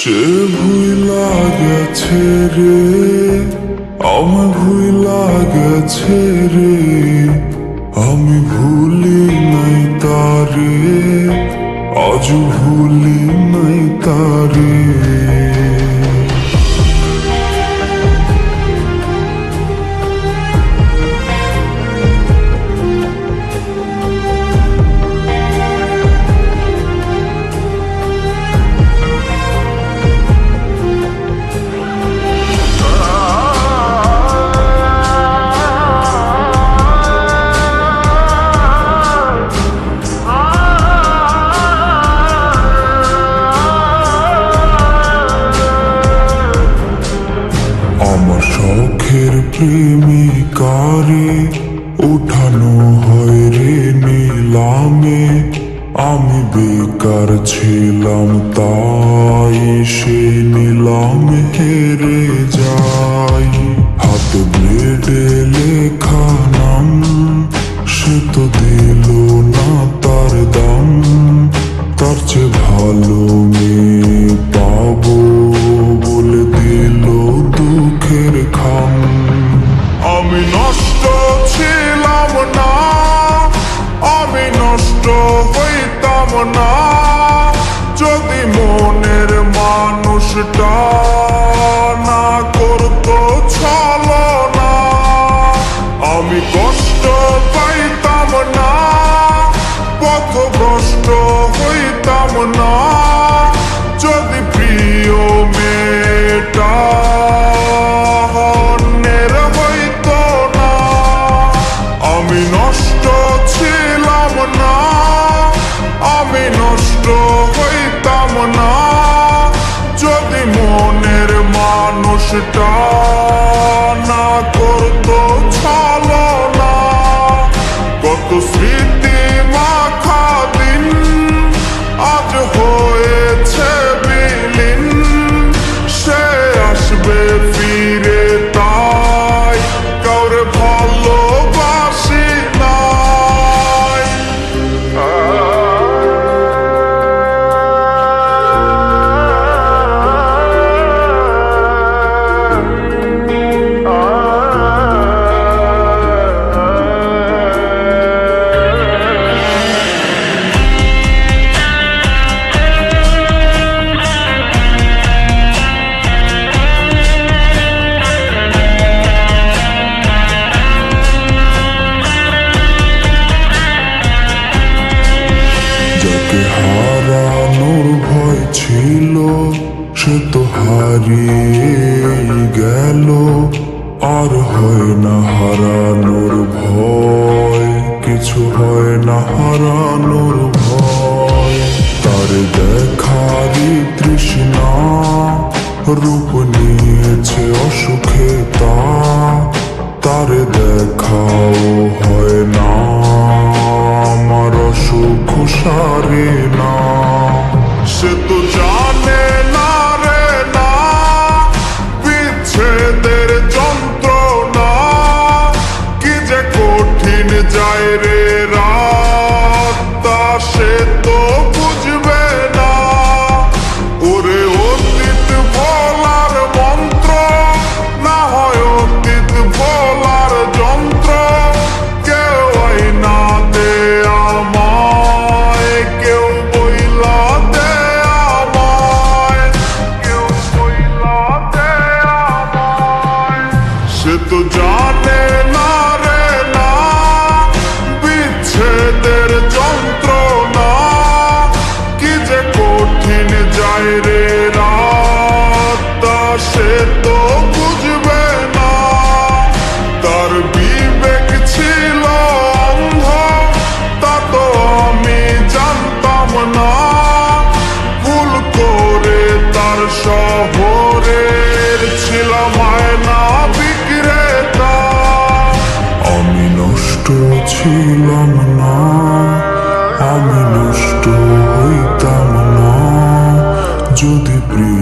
সে ভুইলা গেছে রে, আমি ভুইলা গেছে রে, আমি ভুলি নাই তারে, আজ ভুলি নাই তারে। আমার শখের প্রেমিকারে উঠানো হয় রে নিলামে, আমি বেকার ছিলাম তাই সে নিলামে হেরে যাই। হাতে ব্লেডে লেখা নাম, সে তো দিল না তার দাম, তার চেয়ে ভালো মেয়ে পাবো বলে দিল দুঃখের খাম। আমি নষ্ট ছিলাম না, আমি নষ্ট হইতাম না, যদি মনের মানুষটা না করতো ছলনা। আমি কষ্ট পাইতাম না, পথভ্রষ্ট হইতাম না, যদি প্রিয় মেয়েটা অন্যের হইত না। আমি নষ্ট ছিলাম না, আমি নষ্ট হইতাম না, যদি মনের মানুষটা না করতো ছলনা। কত স্মৃতি মাখা দিন আজ হয়েছে বিলীন, সে আসবে ফিরে তাই কাউরে ভালোবাসি নাই। যাকে হারানোর ভয় ছিল সে তো হারিয়ে গেল, আর হয় না হারানোর ভয়, কিছু হয় না হারানোর ভয়। তার দেখারই তৃষ্ণা রূপ নিয়েছে অসুখে তা, তার দেখাও হয় না আমার অসুখ সারে না। সে তো জানে না রে না বিচ্ছেদের যন্ত্রণা, কি যে কঠিন যায় রে রাতটা, সে তো বুঝবে না। ওরে অতীত ভোলার মন্ত্র না হয় অতীত ভোলার যন্ত্র, কেউ আইনা দে আমায়, কেউ বইলা দে আমায়, কেউ বইলা দে আমায়। সে তো জানে না রে না বিচ্ছেদের যন্ত্রণা, কি যে কঠিন যায় রে রাতটা, সে তো বুঝবে না। তার বিবেক ছিল অন্ধ, তা তো আমি জানতাম না, ভুল করে তার শহরের ছিলাম আয়না বিক্রেতা। আমি নষ্ট ছিলাম না, আমি নষ্ট হইতাম না, যদি প্রিয়